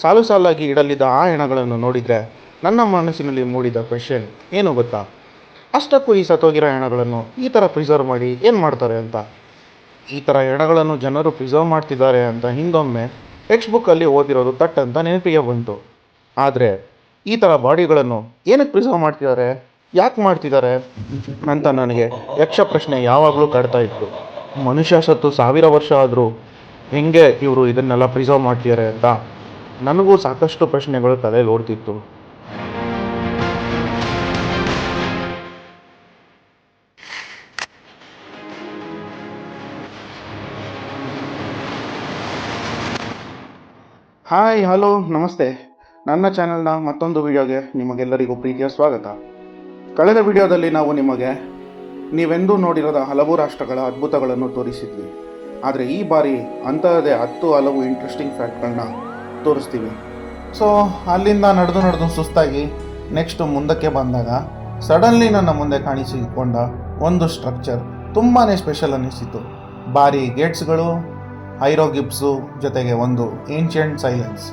ಸಾಲು ಸಾಲಾಗಿ ಇಡಲಿದ್ದ ಆ ಹೆಣಗಳನ್ನು ನೋಡಿದರೆ ನನ್ನ ಮನಸ್ಸಿನಲ್ಲಿ ಮೂಡಿದ ಕ್ವೆಶ್ಚನ್ ಏನು ಗೊತ್ತಾ? ಅಷ್ಟಕ್ಕೂ ಈ ಸತ್ತೋಗಿರೋ ಹೆಣಗಳನ್ನು ಈ ಥರ ಪ್ರಿಸರ್ವ್ ಮಾಡಿ ಏನು ಮಾಡ್ತಾರೆ ಅಂತ. ಈ ಥರ ಹೆಣಗಳನ್ನು ಜನರು ಪ್ರಿಸರ್ವ್ ಮಾಡ್ತಿದ್ದಾರೆ ಅಂತ ಹಿಂದೊಮ್ಮೆ ಟೆಕ್ಸ್ಟ್ ಬುಕ್ಕಲ್ಲಿ ಓದಿರೋದು ತಟ್ ಅಂತ ನೆನಪಿಗೆ ಬಂತು. ಆದರೆ ಈ ಥರ ಬಾಡಿಗಳನ್ನು ಏನಕ್ಕೆ ಪ್ರಿಸರ್ವ್ ಮಾಡ್ತಿದ್ದಾರೆ, ಯಾಕೆ ಮಾಡ್ತಿದ್ದಾರೆ ಅಂತ ನನಗೆ ಯಕ್ಷ ಪ್ರಶ್ನೆ ಯಾವಾಗಲೂ ಕಾಡ್ತಾ ಇತ್ತು. ಮನುಷ್ಯ ಸತ್ತು 1000 ವರ್ಷ ಆದರೂ ಹೆಂಗೆ ಇವರು ಇದನ್ನೆಲ್ಲ ಪ್ರಿಸರ್ವ್ ಮಾಡ್ತಿದ್ದಾರೆ ಅಂತ ನನಗೂ ಸಾಕಷ್ಟು ಪ್ರಶ್ನೆಗಳು ತಲೆಯಲ್ಲಿ ಓಡ್ತಿತ್ತು. ಹಾಯ್, ಹಲೋ, ನಮಸ್ತೆ. ನನ್ನ ಚಾನೆಲ್ನ ಮತ್ತೊಂದು ವಿಡಿಯೋಗೆ ನಿಮಗೆಲ್ಲರಿಗೂ ಪ್ರೀತಿಯ ಸ್ವಾಗತ. ಕಳೆದ ವಿಡಿಯೋದಲ್ಲಿ ನಾವು ನಿಮಗೆ ನೀವೆಂದೂ ನೋಡಿರದ ಹಲವು ರಾಷ್ಟ್ರಗಳ ಅದ್ಭುತಗಳನ್ನು ತೋರಿಸಿದ್ವಿ. ಆದರೆ ಈ ಬಾರಿ ಅಂತಹದೇ 10 ಹಲವು ಇಂಟ್ರೆಸ್ಟಿಂಗ್ ಫ್ಯಾಕ್ಟ್ಗಳನ್ನ ತೋರಿಸ್ತೀವಿ. ಸೊ ಅಲ್ಲಿಂದ ನಡೆದು ಸುಸ್ತಾಗಿ ನೆಕ್ಸ್ಟ್ ಮುಂದಕ್ಕೆ ಬಂದಾಗ ಸಡನ್ಲಿ ನನ್ನ ಮುಂದೆ ಕಾಣಿಸಿಕೊಂಡ ಒಂದು ಸ್ಟ್ರಕ್ಚರ್ ತುಂಬಾ ಸ್ಪೆಷಲ್ ಅನ್ನಿಸಿತು. ಭಾರಿ ಗೇಟ್ಸ್ಗಳು, ಹೈರೋಗಿಪ್ಸು, ಜೊತೆಗೆ ಒಂದು ಏನ್ಷಿಯಂಟ್ ಸೈಲೆನ್ಸ್.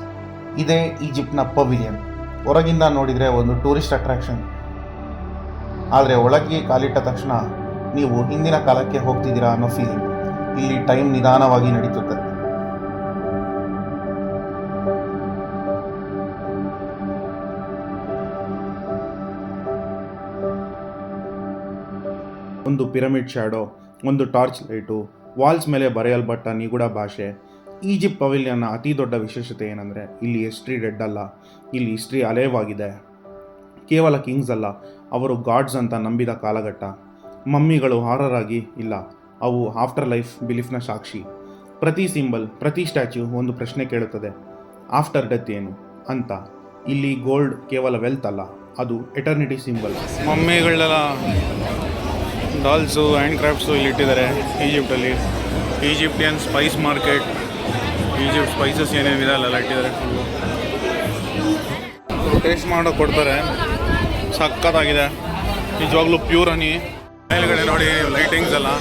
ಇದೇ ಈಜಿಪ್ಟ್ನ ಪವಿಲಿಯನ್. ಹೊರಗಿಂದ ನೋಡಿದರೆ ಒಂದು ಟೂರಿಸ್ಟ್ ಅಟ್ರಾಕ್ಷನ್, ಆದರೆ ಒಳಗೆ ಕಾಲಿಟ್ಟ ತಕ್ಷಣ ನೀವು ಹಿಂದಿನ ಕಾಲಕ್ಕೆ ಹೋಗ್ತಿದ್ದೀರಾ ಅನ್ನೋ ಫೀಲಿಂಗ್. ಇಲ್ಲಿ ಟೈಮ್ ನಿಧಾನವಾಗಿ ನಡೀತದೆ. ಒಂದು ಪಿರಮಿಡ್ ಶ್ಯಾಡೋ, ಒಂದು ಟಾರ್ಚ್ ಲೈಟು, ವಾಲ್ಸ್ ಮೇಲೆ ಬರೆಯಲ್ಪಟ್ಟ ನಿಗೂಢ ಭಾಷೆ. ಈಜಿಪ್ಟ್ ಪವಿಲಿಯನ್ನ ಅತಿ ದೊಡ್ಡ ವಿಶೇಷತೆ ಏನಂದರೆ ಇಲ್ಲಿ ಹಿಸ್ಟ್ರಿ ಡೆಡ್ ಅಲ್ಲ, ಇಲ್ಲಿ ಹಿಸ್ಟ್ರಿ ಅಲೇವಾಗಿದೆ. ಕೇವಲ ಕಿಂಗ್ಸ್ ಅಲ್ಲ, ಅವರು ಗಾಡ್ಸ್ ಅಂತ ನಂಬಿದ ಕಾಲಘಟ್ಟ. ಮಮ್ಮಿಗಳು ಹಾರರ್ ಆಗಿ ಇಲ್ಲ, ಅವು ಆಫ್ಟರ್ ಲೈಫ್ ಬಿಲೀಫ್ನ ಸಾಕ್ಷಿ. ಪ್ರತಿ ಸಿಂಬಲ್, ಪ್ರತಿ ಸ್ಟ್ಯಾಚ್ಯೂ ಒಂದು ಪ್ರಶ್ನೆ ಕೇಳುತ್ತದೆ, ಆಫ್ಟರ್ ಡೆತ್ ಏನು ಅಂತ. ಇಲ್ಲಿ ಗೋಲ್ಡ್ ಕೇವಲ ವೆಲ್ತ್ ಅಲ್ಲ, ಅದು ಎಟರ್ನಿಟಿ ಸಿಂಬಲ್. ಮಮ್ಮಿಗಳೆಲ್ಲ ಡಾಲ್ಸು, ಹ್ಯಾಂಡ್ ಕ್ರಾಫ್ಟ್ಸು ಇಲ್ಲಿ ಇಟ್ಟಿದ್ದಾರೆ ಈಜಿಪ್ಟಲ್ಲಿ. Egyptian spice market, Egypt spices ಏನೇನಿದೆ ಅಲ್ಲೆಲ್ಲ ಇಟ್ಟಿದ್ದಾರೆ. ಟೇಸ್ಟ್ ಮಾಡೋಕೆ ಕೊಡ್ತಾರೆ, ಸಖತ್ತಾಗಿದೆ. ನಿಜವಾಗ್ಲೂ ಪ್ಯೂರ್ ಹನಿ. ಮೇಲ್ಗಡೆ ನೋಡಿ ಲೈಟಿಂಗ್ಸ್ ಎಲ್ಲ.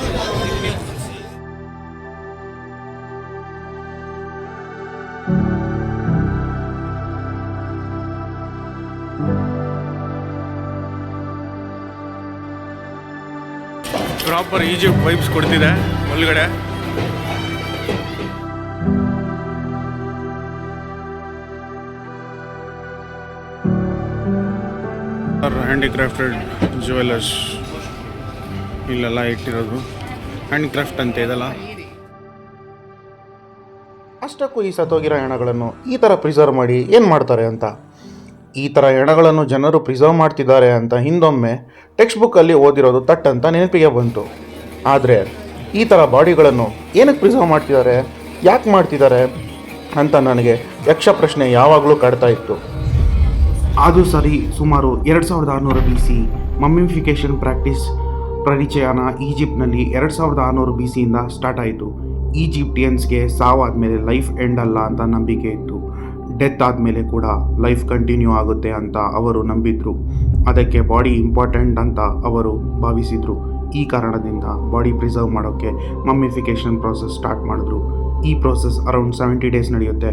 ಪ್ರಾಪರ್ ಈಜಿಪ್ಟ್ ವೈಬ್ಸ್ ಕೊಡ್ತಿದೆ ಒಳಗಡೆ. ಹ್ಯಾಂಡಿಕ್ರಾಫ್ಟೆಡ್ ಜ್ಯುವೆಲ್ಲರ್ಸ್ ಇಲ್ಲೆಲ್ಲ ಇಟ್ಟಿರೋದು ಹ್ಯಾಂಡಿಕ್ರಾಫ್ಟ್ ಅಂತ ಇದೆಲ್ಲ. ಅಷ್ಟಕ್ಕೂ ಈ ಸತ್ತೋಗಿರೋ ಹೆಣಗಳನ್ನು ಈ ಥರ ಪ್ರಿಸರ್ವ್ ಮಾಡಿ ಏನು ಮಾಡ್ತಾರೆ ಅಂತ. ಈ ಥರ ಹೆಣಗಳನ್ನು ಜನರು ಪ್ರಿಸರ್ವ್ ಮಾಡ್ತಿದ್ದಾರೆ ಅಂತ ಹಿಂದೊಮ್ಮೆ ಟೆಕ್ಸ್ಟ್ ಬುಕ್ಕಲ್ಲಿ ಓದಿರೋದು ತಟ್ ಅಂತ ನೆನಪಿಗೆ ಬಂತು. ಆದರೆ ಈ ಥರ ಬಾಡಿಗಳನ್ನು ಏನಕ್ಕೆ ಪ್ರಿಸರ್ವ್ ಮಾಡ್ತಿದ್ದಾರೆ, ಯಾಕೆ ಮಾಡ್ತಿದ್ದಾರೆ ಅಂತ ನನಗೆ ಯಕ್ಷ ಪ್ರಶ್ನೆ ಯಾವಾಗಲೂ ಕಾಡ್ತಾ ಇತ್ತು. ಅದು ಸರಿ, ಸುಮಾರು 2600 BC ಮಮ್ಮಿಫಿಕೇಷನ್ ಪ್ರಾಕ್ಟೀಸ್ ಪರಿಚಯನ ಈಜಿಪ್ಟ್ನಲ್ಲಿ 2600 BCಯಿಂದ ಸ್ಟಾರ್ಟ್ ಆಯಿತು. ಈಜಿಪ್ಟಿಯನ್ಸ್ಗೆ ಸಾವಾದಮೇಲೆ ಲೈಫ್ ಎಂಡ್ ಅಲ್ಲ ಅಂತ ನಂಬಿಕೆ ಇತ್ತು. ಡೆತ್ ಆದಮೇಲೆ ಕೂಡ ಲೈಫ್ ಕಂಟಿನ್ಯೂ ಆಗುತ್ತೆ ಅಂತ ಅವರು ನಂಬಿದ್ರು. ಅದಕ್ಕೆ ಬಾಡಿ ಇಂಪಾರ್ಟೆಂಟ್ ಅಂತ ಅವರು ಭಾವಿಸಿದರು. ಈ ಕಾರಣದಿಂದ ಬಾಡಿ ಪ್ರಿಸರ್ವ್ ಮಾಡೋಕ್ಕೆ ಮಮ್ಮಿಫಿಕೇಷನ್ ಪ್ರೋಸೆಸ್ ಸ್ಟಾರ್ಟ್ ಮಾಡಿದ್ರು. ಈ ಪ್ರೋಸೆಸ್ ಅರೌಂಡ್ 70 days ನಡೆಯುತ್ತೆ.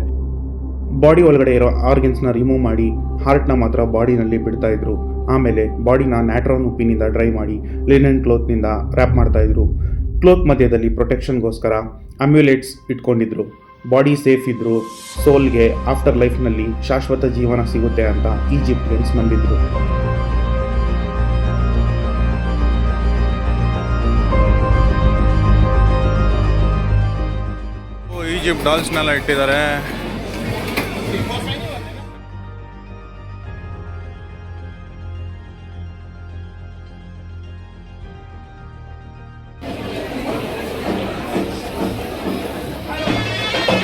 ಬಾಡಿ ಒಳಗಡೆ ಇರೋ ಆರ್ಗನ್ಸ್ನ ರಿಮೂವ್ ಮಾಡಿ ಹಾರ್ಟ್ನ ಮಾತ್ರ ಬಾಡಿನಲ್ಲಿ ಬಿಡ್ತಾಯಿದ್ರು. ಆಮೇಲೆ ಬಾಡಿನ ನ್ಯಾಟ್ರಾನ್ ಉಪ್ಪಿನಿಂದ ಡ್ರೈ ಮಾಡಿ ಲಿನೆನ್ ಕ್ಲೋತ್ನಿಂದ ರ್ಯಾಪ್ ಮಾಡ್ತಾಯಿದ್ರು. ಕ್ಲೋತ್ ಮಧ್ಯದಲ್ಲಿ ಪ್ರೊಟೆಕ್ಷನ್ಗೋಸ್ಕರ ಅಮ್ಯುಲೇಟ್ಸ್ ಇಟ್ಕೊಂಡಿದ್ರು. ಬಾಡಿ ಸೇಫ್ ಇದ್ದರು, ಸೋಲ್ಗೆ ಆಫ್ಟರ್ ಲೈಫ್ನಲ್ಲಿ ಶಾಶ್ವತ ಜೀವನ ಸಿಗುತ್ತೆ ಅಂತ ಈಜಿಪ್ಟಿಯನ್ಸ್ ನಂಬಿದ್ರು. ಈಜಿಪ್ಟ್ ಡಾಲ್ಸ್ನೆಲ್ಲ ಇಟ್ಟಿದ್ದಾರೆ.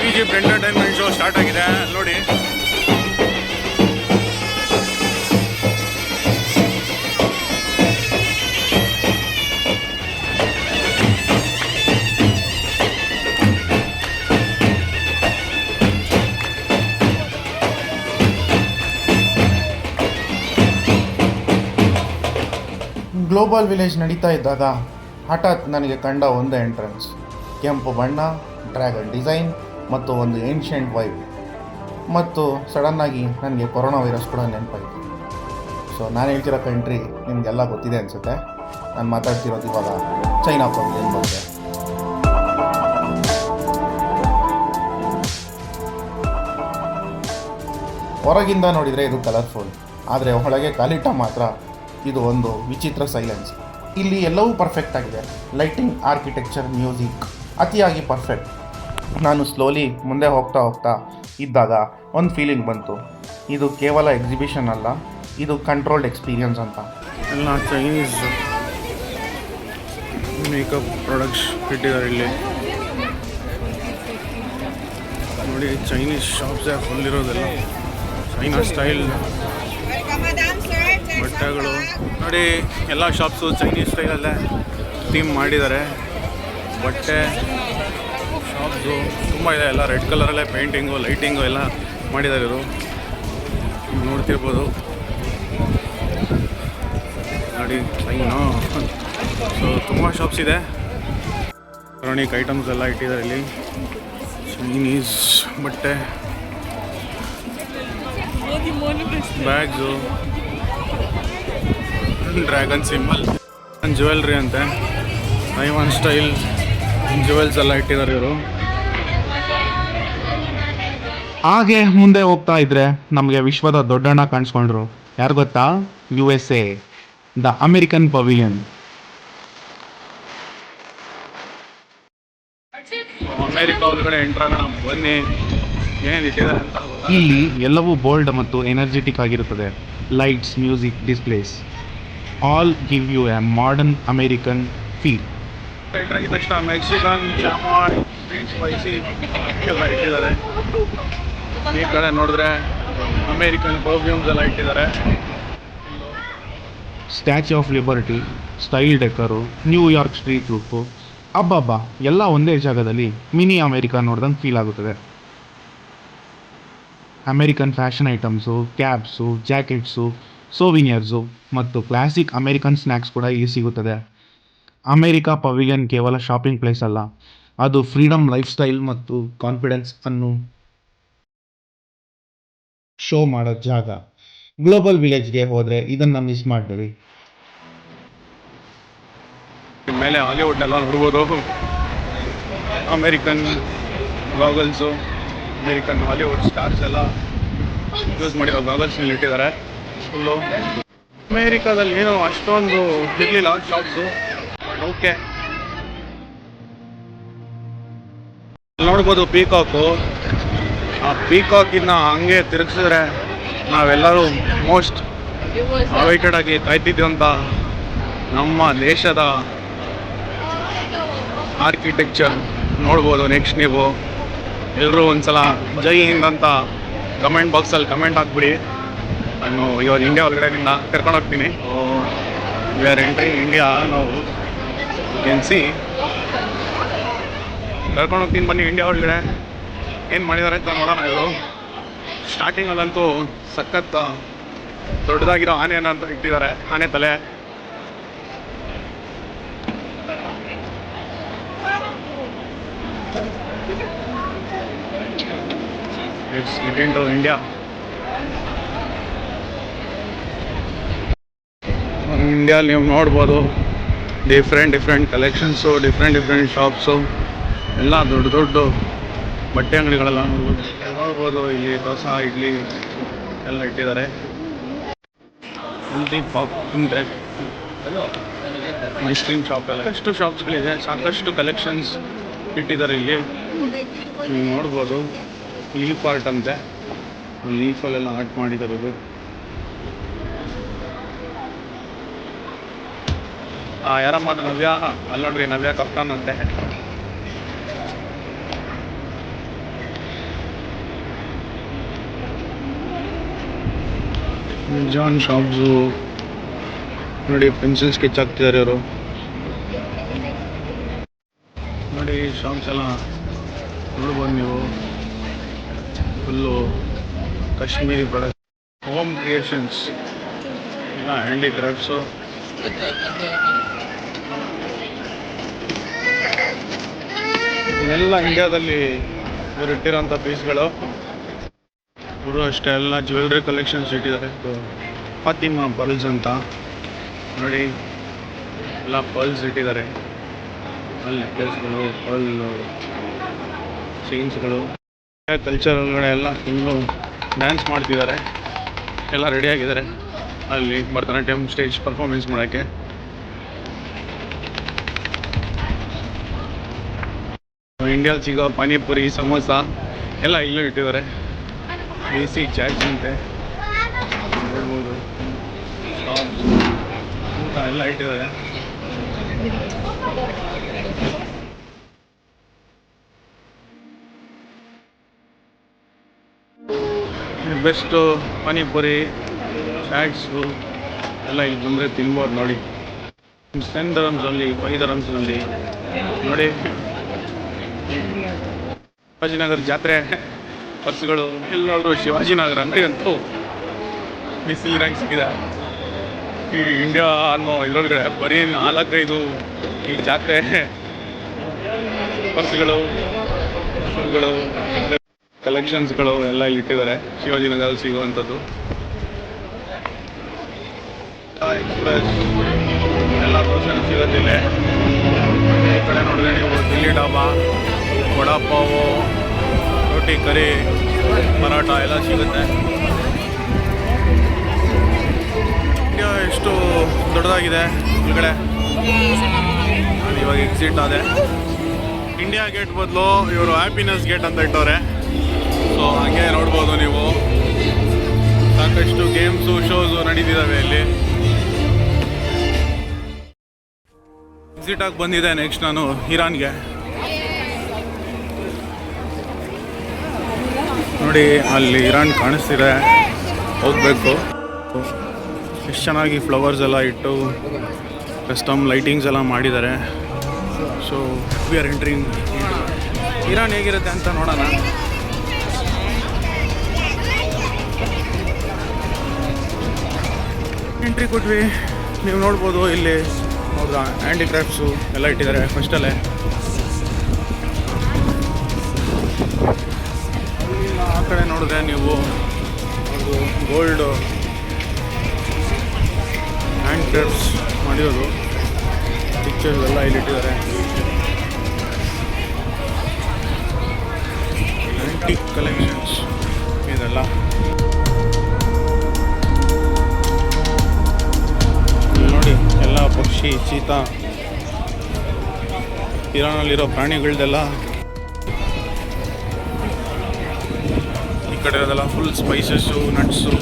ಈಜಿಪ್ಟ್ ಎಂಟರ್ಟೈನ್ಮೆಂಟ್ ಶೋ ಸ್ಟಾರ್ಟ್ ಆಗಿದೆ ನೋಡಿ. ಗ್ಲೋಬಲ್ ವಿಲೇಜ್ ನಡೀತಾ ಇದ್ದಾಗ ಹಠಾತ್ ನನಗೆ ಕಂಡ ಒಂದು ಎಂಟ್ರೆನ್ಸ್, ಕೆಂಪು ಬಣ್ಣ, ಡ್ರ್ಯಾಗನ್ ಡಿಸೈನ್ ಮತ್ತು ಒಂದು ಏನ್ಷಿಯಂಟ್ ವೈಬ್. ಮತ್ತು ಸಡನ್ನಾಗಿ ನನಗೆ ಕೊರೋನಾ ವೈರಸ್ ಕೂಡ ನೆನಪಾಯಿತು. ಸೊ ನಾನು ಹೇಳ್ತಿರೋ ಕಂಟ್ರಿ ನಿಮಗೆಲ್ಲ ಗೊತ್ತಿದೆ ಅನಿಸುತ್ತೆ. ನಾನು ಮಾತಾಡ್ತಿರೋದು ಇವಾಗ ಚೈನಾ ಪವಿಲಿಯನ್ ಬಗ್ಗೆ. ಹೊರಗಿಂದ ನೋಡಿದರೆ ಇದು ಕಲರ್ಫುಲ್, ಆದರೆ ಒಳಗೆ ಕಾಲಿಟ್ಟ ಮಾತ್ರ ಇದು ಒಂದು ವಿಚಿತ್ರ ಸೈಲೆನ್ಸ್. ಇಲ್ಲಿ ಎಲ್ಲವೂ ಪರ್ಫೆಕ್ಟ್ ಆಗಿದೆ. ಲೈಟಿಂಗ್, ಆರ್ಕಿಟೆಕ್ಚರ್, ಮ್ಯೂಸಿಕ್ ಅತಿಯಾಗಿ ಪರ್ಫೆಕ್ಟ್. ನಾನು ಸ್ಲೋಲಿ ಮುಂದೆ ಹೋಗ್ತಾ ಇದ್ದಾಗ ಒಂದು ಫೀಲಿಂಗ್ ಬಂತು, ಇದು ಕೇವಲ ಎಕ್ಸಿಬಿಷನ್ ಅಲ್ಲ, ಇದು ಕಂಟ್ರೋಲ್ಡ್ ಎಕ್ಸ್ಪೀರಿಯನ್ಸ್ ಅಂತ. ಎಲ್ಲ ಚೈನೀಸ್ ಮೇಕಪ್ ಪ್ರಾಡಕ್ಟ್ಸ್ ಇಟ್ಟಿದ್ದಾರೆ ಇಲ್ಲಿ ನೋಡಿ. ಚೈನೀಸ್ ಶಾಪ್ಸೇ ಫುಲ್ ಇರೋದೆಲ್ಲ ಚೈನಾ ಸ್ಟೈಲ್ ಬಟ್ಟೆಗಳು ನೋಡಿ. ಎಲ್ಲ ಶಾಪ್ಸು ಚೈನೀಸ್ ಸ್ಟೈಲಲ್ಲೇ ಥೀಮ್ ಮಾಡಿದ್ದಾರೆ. ಬಟ್ಟೆ ಶಾಪ್ಸು ತುಂಬ ಇದೆ. ಎಲ್ಲ ರೆಡ್ ಕಲರಲ್ಲೇ ಪೇಂಟಿಂಗು, ಲೈಟಿಂಗು ಎಲ್ಲ ಮಾಡಿದ್ದಾರೆ. ಇವರು ನೋಡ್ತಿರ್ಬೋದು ನೋಡಿ ಚೈನಾ. ಸೊ ತುಂಬ ಶಾಪ್ಸ್ ಇದೆ. ಎಲೆಕ್ಟ್ರಾನಿಕ್ ಐಟಮ್ಸ್ ಎಲ್ಲ ಇಟ್ಟಿದ್ದಾರೆ ಇಲ್ಲಿ. ಚೈನೀಸ್ ಬಟ್ಟೆ, ಬ್ಯಾಗ್ಸು, ಡ್ರ್ಯಾಗನ್ ಸಿಂಬಲ್, ಜ್ಯುವೆಲ್ರಿ ಅಂತೆ, ತೈವಾನ್ ಸ್ಟೈಲ್ ಜ್ಯುವೆಲ್ಸ್ ಎಲ್ಲ ಇಟ್ಟಿದ್ದಾರೆ ಇವರು. ಹಾಗೆ ಮುಂದೆ ಹೋಗ್ತಾ ಇದ್ರೆ ನಮಗೆ ವಿಶ್ವದ ದೊಡ್ಡಣ್ಣ ಕಾಣಿಸ್ಕೊಂಡ್ರು. ಯಾರು ಗೊತ್ತಾ? USA, the American pavilion. America ಒಳಗಡೆ ಎಂಟ್ರಾಗೋಣ ಬನ್ನಿ, ಏನಿಟ್ಟಿದ್ದಾರೆ ಅಂತ. ಇಲ್ಲಿ ಎಲ್ಲವೂ ಬೋಲ್ಡ್ ಮತ್ತು ಎನರ್ಜೆಟಿಕ್ ಆಗಿರುತ್ತದೆ. Lights, music, displays all give you a modern American feel. ಎಂಟ್ರಾಗಿದ ತಕ್ಷಣ ಮೆಕ್ಸಿಕನ್, ಚಾಮಾಯ್, ಸ್ಪೈಸಿ ಎಲ್ಲ ಇಟ್ಟಿದ್ದಾರೆ. ಈ ಕಡೆ ನೋಡಿದ್ರೆ ಅಮೇರಿಕನ್ ಪರ್ಫ್ಯೂಮ್ಸ್ ಎಲ್ಲ ಇಟ್ಟಿದ್ದಾರೆ. Statue of Liberty, style decor, New York street look, ಅಬ್ಬಬ್ಬ ಎಲ್ಲ ಒಂದೇ ಜಾಗದಲ್ಲಿ ಮಿನಿ ಅಮೇರಿಕಾ ನೋಡ್ದಂಗೆ ಫೀಲ್ ಆಗುತ್ತದೆ. American fashion items, cabs, jackets, souvenirs ಮತ್ತು ಕ್ಲಾಸಿಕ್ ಅಮೇರಿಕನ್ ಸ್ನ್ಯಾಕ್ಸ್ ಕೂಡ ಇಲ್ಲಿ ಸಿಗುತ್ತದೆ. ಅಮೇರಿಕಾ ಪವಿಲಿಯನ್ ಕೇವಲ ಶಾಪಿಂಗ್ ಪ್ಲೇಸ್ ಅಲ್ಲ, ಅದು ಫ್ರೀಡಮ್, ಲೈಫ್ ಸ್ಟೈಲ್ ಮತ್ತು ಕಾನ್ಫಿಡೆನ್ಸ್ ಅನ್ನು ಶೋ ಮಾಡೋ ಜಾಗ. ಗ್ಲೋಬಲ್ ವಿಲೇಜ್ಗೆ ಹೋದರೆ ಇದನ್ನು ಮಿಸ್ ಮಾಡ್ತೀವಿ. ಮೇಲೆ ಹಾಲಿವುಡ್ ಎಲ್ಲ ನೋಡ್ಬೋದು. American goggles, American Hollywood stars ಎಲ್ಲ ಯೂಸ್ ಮಾಡಿರೋ ಗಾಗಲ್ಸ್ ಇಟ್ಟಿದ್ದಾರೆ ಫುಲ್ಲು. ಅಮೇರಿಕಾದಲ್ಲಿ ಏನೋ ಅಷ್ಟೊಂದು ಇರಲಿಲ್ಲ ಶಾಪ್ಸು. ಓಕೆ, ನೋಡ್ಬೋದು ಪೀಕಾಕು. ಆ ಪೀಕಾಕಿನ ಹಂಗೆ ತಿರುಗಿಸಿದ್ರೆ ನಾವೆಲ್ಲರೂ ಮೋಸ್ಟ್ ಅವೈಟೆಡ್ ಆಗಿ ಕಾಯ್ತಿದ್ದಂಥ ನಮ್ಮ ದೇಶದ ಆರ್ಕಿಟೆಕ್ಚರ್ ನೋಡ್ಬೋದು. ನೆಕ್ಸ್ಟ್ ನೀವು ಎಲ್ಲರೂ ಒಂದ್ಸಲ ಜೈ ಹಿಂದ್ ಅಂತ ಕಮೆಂಟ್ ಬಾಕ್ಸಲ್ಲಿ ಕಮೆಂಟ್ ಹಾಕ್ಬಿಡಿ. ನಾನು ಇವಾಗ ಇಂಡಿಯಾ ಒಳಗಡೆಯಿಂದ ಕರ್ಕೊಂಡು ಹೋಗ್ತೀನಿ. We are entering India. ನಾವು ಕ್ಯಾನ್ ಸಿ ಕರ್ಕೊಂಡು ಹೋಗ್ತೀನಿ ಬನ್ನಿ. ಇಂಡಿಯಾ ಒಳಗಡೆ ಏನು ಮಾಡಿದ್ದಾರೆ ಅಂತ ನೋಡೋಣ. ಇದು ಸ್ಟಾರ್ಟಿಂಗಲ್ಲಂತೂ ಸಖತ್ ದೊಡ್ಡದಾಗಿರೋ ಆನೆಯನ್ನು ಅಂತ ಇಟ್ಟಿದ್ದಾರೆ. ಆನೆ ತಲೆ. It's getting to India. ಇಂಡಿಯಾದಲ್ಲಿ ನೀವು ನೋಡ್ಬೋದು ಡಿಫ್ರೆಂಟ್ ಕಲೆಕ್ಷನ್ಸು, ಡಿಫ್ರೆಂಟ್ ಶಾಪ್ಸು, ಎಲ್ಲ ದೊಡ್ಡ ಬಟ್ಟೆ ಅಂಗಡಿಗಳೆಲ್ಲ ನೋಡ್ಬೋದು. ಇಲ್ಲಿ ದೋಸೆ, ಇಡ್ಲಿ ಎಲ್ಲ ಇಟ್ಟಿದ್ದಾರೆ. ಇಲ್ಲಿ ಪಾಪ್ ಐಸ್ ಕ್ರೀಮ್ ಶಾಪ್ ಎಲ್ಲ ಎಷ್ಟು ಶಾಪ್ಸ್ಗಳಿದೆ, ಸಾಕಷ್ಟು ಕಲೆಕ್ಷನ್ಸ್ ಇಟ್ಟಿದ್ದಾರೆ. ಇಲ್ಲಿ ನೀವು ನೋಡ್ಬೋದು ಲೀಫ್ ಆರ್ಟ್ ಅಂತೆ. ಲೀಫಲ್ಲೆಲ್ಲ ಆರ್ಟ್ ಮಾಡಿದ್ದಾರೆ. ಇದು ಯಾರಮ್ಮ ನವ್ಯ, ಅಲ್ಲಿ ನೋಡ್ರಿ ನವ್ಯ ಕಪ್ತಾನ್ ಅಂತೆ. ಜಾನ್ ಶಾಪ್ಸು ನೋಡಿ, ಪೆನ್ಸಿಲ್ ಸ್ಕೆಚ್ ಹಾಕ್ತಿದ್ದಾರೆ ಅವರು. ನೋಡಿ ಶಾಪ್ಸ್ ಎಲ್ಲ ನೋಡ್ಬೋದು ನೀವು. Full Kashmiri product, home creations ಎಲ್ಲ ಹ್ಯಾಂಡಿಕ್ರಾಫ್ಟ್ಸು. ಇವೆಲ್ಲ ಇಂಡಿಯಾದಲ್ಲಿ ಇವರು ಇಟ್ಟಿರೋಂಥ ಪೀಸ್ಗಳು. ಇವರು ಅಷ್ಟೇ ಎಲ್ಲ ಜ್ಯುವೆಲ್ರಿ ಕಲೆಕ್ಷನ್ಸ್ ಇಟ್ಟಿದ್ದಾರೆ. ಫಾತಿಮಾ ಪರ್ಲ್ಸ್ ಅಂತ ನೋಡಿ, ಎಲ್ಲ ಪರ್ಲ್ಸ್ ಇಟ್ಟಿದ್ದಾರೆ. ಅಲ್ಲಿ ನೆಕ್ಲೆಸ್ಗಳು, ಪರ್ಲ್ ಚೈನ್ಸ್ಗಳು, ಕಲ್ಚರ್ ಒಳಗಡೆ ಎಲ್ಲ ಫುಲ್ಲು ಡ್ಯಾನ್ಸ್ ಮಾಡ್ತಿದ್ದಾರೆ. ಎಲ್ಲ ರೆಡಿಯಾಗಿದ್ದಾರೆ ಅಲ್ಲಿ ಭರತನಾಟ್ಯಂ ಸ್ಟೇಜ್ ಪರ್ಫಾರ್ಮೆನ್ಸ್ ಮಾಡೋಕ್ಕೆ. ಇಂಡಿಯಾದಲ್ಲಿ ಸಿಗೋ ಪಾನಿಪುರಿ, ಸಮೋಸ ಎಲ್ಲ ಇಲ್ಲೂ ಇಟ್ಟಿದ್ದಾರೆ. ದೇಸಿ ಚಾಟ್ಸ್ ಅಂತೆ ನೋಡ್ಬೋದು, ಊಟ ಎಲ್ಲ ಇಟ್ಟಿದ್ದಾರೆ. ಬೆಸ್ಟು ಪಾನಿಪುರಿ, ಚಾಟ್ಸು ಎಲ್ಲ ಇಲ್ಲಿ ಬಂದರೆ ತಿನ್ಬೋದು ನೋಡಿ. 10 dirhamsಲ್ಲಿ, 5 dirhamsನಲ್ಲಿ ನೋಡಿ. ಶಿವಾಜಿನಗರ ಜಾತ್ರೆ ಪರ್ಸ್ಗಳು ಎಲ್ಲರೂ ಶಿವಾಜಿನಗರ ಅಂಗಡಿಗಂತೂ ಬಿಸಿಲಿರಂಗೆ ಸಿಕ್ಕಿದೆ. ಈ ಇಂಡಿಯಾ ಅನ್ನೋ ಇದರೊಳಗಡೆ ಬರೀ 4-5 ಈ ಜಾತ್ರೆ ಪರ್ಸ್ಗಳು, ಕಲೆಕ್ಷನ್ಸ್ಗಳು ಎಲ್ಲ ಇಲ್ಲಿ ಇಟ್ಟಿದ್ದಾರೆ. ಶಿವಾಜಿನಗರಲ್ಲಿ ಸಿಗುವಂಥದ್ದು ಎಕ್ಸ್ಪ್ರೆಸ್ ಎಲ್ಲ ದೋಸೆ ಸಿಗೋದಿಲ್ಲ. ಈ ಕಡೆ ನೋಡಿದ್ರೆ ನೀವು ದಿಲ್ಲಿ ಡಾಬಾ, ವಡಾಪಾವು, ರೋಟಿ ಕರಿ, ಪರಾಟ ಎಲ್ಲ ಸಿಗುತ್ತೆ. ಇಂಡಿಯಾ ಎಷ್ಟು ದೊಡ್ಡದಾಗಿದೆ ಒಳಗಡೆ. ನಾನು ಇವಾಗ ಎಕ್ಸಿಟ್ ಆದೆ. ಇಂಡಿಯಾ ಗೇಟ್ ಬದಲು ಇವರು ಹ್ಯಾಪಿನೆಸ್ ಗೇಟ್ ಅಂತ ಇಟ್ಟವ್ರೆ. ಸೊ ಹಾಗೆ ನೋಡ್ಬೋದು ನೀವು, ಸಾಕಷ್ಟು ಗೇಮ್ಸು, ಶೋಸು ನಡೀತಿದ್ದಾವೆ ಇಲ್ಲಿ. ಎಕ್ಸಿಟ್ ಆಗಿ ಬಂದಿದೆ. ನೆಕ್ಸ್ಟ್ ನಾನು ಇರಾನ್ಗೆ ನೋಡಿ, ಅಲ್ಲಿ ಇರಾನ್ ಕಾಣಿಸ್ತಿದೆ, ಹೋಗಬೇಕು. ಎಷ್ಟು ಚೆನ್ನಾಗಿ ಫ್ಲವರ್ಸ್ ಎಲ್ಲ ಇಟ್ಟು ಕಸ್ಟಮ್ ಲೈಟಿಂಗ್ಸ್ ಎಲ್ಲ ಮಾಡಿದ್ದಾರೆ. So we are entering. Iran ಹೇಗಿರುತ್ತೆ ಅಂತ ನೋಡೋಣ. ಎಂಟ್ರಿ ಕೊಟ್ವಿ. ನೀವು ನೋಡ್ಬೋದು ಇಲ್ಲಿ ಹೌದಾ, ಹ್ಯಾಂಡಿಕ್ರಾಫ್ಟ್ಸು ಎಲ್ಲ ಇಟ್ಟಿದ್ದಾರೆ ಫಸ್ಟಲ್ಲೇ. ಆ ಕಡೆ ನೋಡಿದ್ರೆ ನೀವು ಅದು ಗೋಲ್ಡ್ ಹ್ಯಾಂಡ್ ಕ್ರಾಫ್ಟ್ಸ್ ಮಾಡಿರೋದು ಪಿಕ್ಚರ್ಸ್ ಎಲ್ಲ ಇಲ್ಲಿಟ್ಟಿದ್ದಾರೆ. ಆಂಟಿಕ್ ಕಲೆಕ್ಷನ್ಸ್ ಇದೆಲ್ಲ. ನೋಡಿ ಎಲ್ಲ ಪಕ್ಷಿ, ಚೀತಾ, ಇರಾನಲ್ಲಿರೋ ಪ್ರಾಣಿಗಳದೆಲ್ಲ. ಈ ಕಡೆ ಇರೋದೆಲ್ಲ full spices, nuts,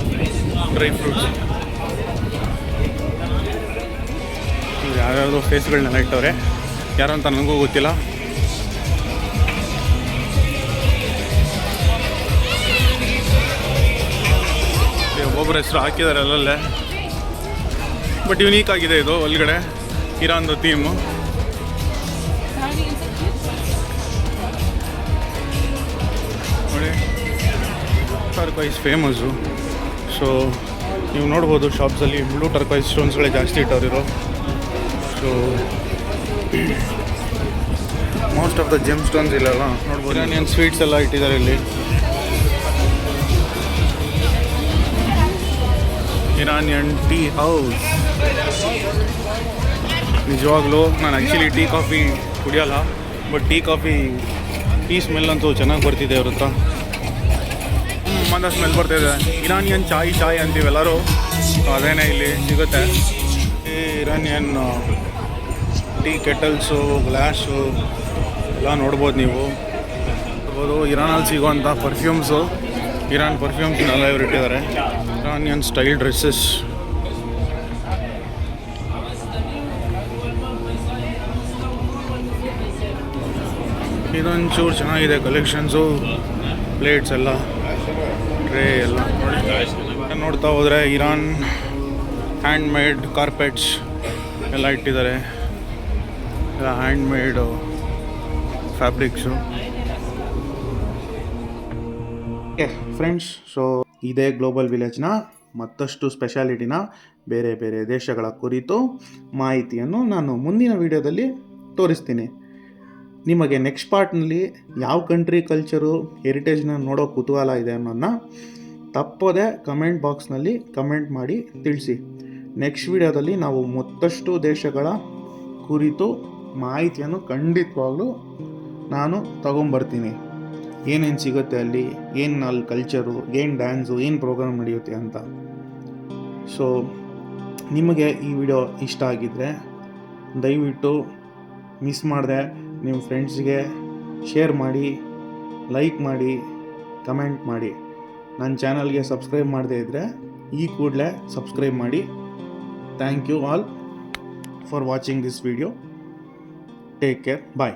dry fruits. ಯಾರ್ಯಾರ್ದು ಫೇಸ್ಗಳನ್ನೆಲ್ಲ ಇಟ್ಟವ್ರೆ, ಯಾರು ಅಂತ ನನಗೂ ಗೊತ್ತಿಲ್ಲ. ಒಬ್ಬೊಬ್ಬರ ಹೆಸರು ಹಾಕಿದ್ದಾರೆ ಅಲ್ಲಲ್ಲೇ. ಬಟ್ ಯುನೀಕ್ ಆಗಿದೆ ಇದು ಒಳಗಡೆ ಇರಾನ್ದು ಥೀಮು. ನೋಡಿ, ಟರ್ಕಾಯ್ಸ್ ಫೇಮಸ್ಸು. ಸೊ ನೀವು ನೋಡ್ಬೋದು ಶಾಪ್ಸಲ್ಲಿ ಬ್ಲೂ ಟರ್ಕಾಯ್ಸ್ ಸ್ಟೋನ್ಸ್ಗಳೇ ಜಾಸ್ತಿ ಇಟ್ಟವ್ರಿರೋ. So most of the gem stones ಇಲ್ಲಲ್ಲ ನೋಡ್ಬೋದು. ಇರಾನಿಯನ್ ಸ್ವೀಟ್ಸ್ ಎಲ್ಲ ಇಟ್ಟಿದ್ದಾರೆ ಇಲ್ಲಿ. Iranian tea house. ನಿಜವಾಗ್ಲೂ ನಾನು ಆ್ಯಕ್ಚುಲಿ ಟೀ ಕಾಫಿ ಕುಡಿಯೋಲ್ಲ, ಬಟ್ ಟೀ ಸ್ಮೆಲ್ ಅಂತೂ ಚೆನ್ನಾಗಿ ಬರ್ತಿದೆ ಅವ್ರ ಹತ್ರ. ಮಂದ ಸ್ಮೆಲ್ ಬರ್ತಾಯಿದೆ. ಇರಾನಿಯನ್ ಚಾಯ್ ಅಂತೀವಿ ಎಲ್ಲರೂ, ಅದೇನೇ ಇಲ್ಲಿ ಸಿಗುತ್ತೆ. ಈ ಇರಾನಿಯನ್ ಟೀ ಕೆಟಲ್ಸು, ಗ್ಲಾಸು ಎಲ್ಲ ನೋಡ್ಬೋದು ನೀವು. ನೋಡ್ಬೋದು ಇರಾನಲ್ಲಿ ಸಿಗೋವಂಥ ಪರ್ಫ್ಯೂಮ್ಸು, ಇರಾನ್ ಪರ್ಫ್ಯೂಮ್ಸ್ನೆಲ್ಲ ಇವರು ಇಟ್ಟಿದ್ದಾರೆ. Iranian style dresses. ಇದೊಂಚೂರು ಚೆನ್ನಾಗಿದೆ ಕಲೆಕ್ಷನ್ಸು, ಪ್ಲೇಟ್ಸ್ ಎಲ್ಲ, ಟ್ರೇ ಎಲ್ಲ ನೋಡಿ. ನೋಡ್ತಾ ಹೋದರೆ ಇರಾನ್ ಹ್ಯಾಂಡ್ ಮೇಡ್ ಕಾರ್ಪೆಟ್ಸ್ ಎಲ್ಲ ಇಟ್ಟಿದ್ದಾರೆ. ಎಲ್ಲ ಹ್ಯಾಂಡ್ ಮೇಡು ಫ್ಯಾಬ್ರಿಕ್ಸು. ಫ್ರೆಂಡ್ಸ್, ಸೊ ಇದೇ ಗ್ಲೋಬಲ್ ವಿಲೇಜ್ನ ಮತ್ತಷ್ಟು ಸ್ಪೆಷಾಲಿಟಿನ, ಬೇರೆ ಬೇರೆ ದೇಶಗಳ ಕುರಿತು ಮಾಹಿತಿಯನ್ನು ನಾನು ಮುಂದಿನ ವಿಡಿಯೋದಲ್ಲಿ ತೋರಿಸ್ತೀನಿ. ನಿಮಗೆ ನೆಕ್ಸ್ಟ್ ಪಾರ್ಟ್ನಲ್ಲಿ ಯಾವ ಕಂಟ್ರಿ ಕಲ್ಚರು ಹೆರಿಟೇಜ್ನ ನೋಡೋ ಕುತೂಹಲ ಇದೆ ಅನ್ನೋದನ್ನ ತಪ್ಪದೆ ಕಮೆಂಟ್ ಬಾಕ್ಸ್ನಲ್ಲಿ ಕಮೆಂಟ್ ಮಾಡಿ ತಿಳಿಸಿ. ನೆಕ್ಸ್ಟ್ ವಿಡಿಯೋದಲ್ಲಿ ನಾವು ಮತ್ತಷ್ಟು ದೇಶಗಳ ಕುರಿತು ಮಾಹಿತಿಯನ್ನು ಖಂಡಿತವಾಗ್ಲೂ ನಾನು ತಗೊಂಬರ್ತೀನಿ. ಏನೇನು ಸಿಗುತ್ತೆ ಅಲ್ಲಿ, ಏನು ಅಲ್ಲಿ ಕಲ್ಚರು, ಏನು ಡ್ಯಾನ್ಸು, ಏನು ಪ್ರೋಗ್ರಾಮ್ ನಡೆಯುತ್ತೆ ಅಂತ. ಸೊ ನಿಮಗೆ ಈ ವಿಡಿಯೋ ಇಷ್ಟ ಆಗಿದ್ದರೆ ದಯವಿಟ್ಟು ಮಿಸ್ ಮಾಡದೆ ನಿಮ್ಮ ಫ್ರೆಂಡ್ಸ್ಗೆ ಶೇರ್ ಮಾಡಿ, ಲೈಕ್ ಮಾಡಿ, ಕಮೆಂಟ್ ಮಾಡಿ. ನನ್ನ ಚಾನಲ್ಗೆ ಸಬ್ಸ್ಕ್ರೈಬ್ ಮಾಡದೇ ಇದ್ದರೆ ಈ ಕೂಡಲೇ ಸಬ್ಸ್ಕ್ರೈಬ್ ಮಾಡಿ. Thank you all for watching this video. Take care. Bye.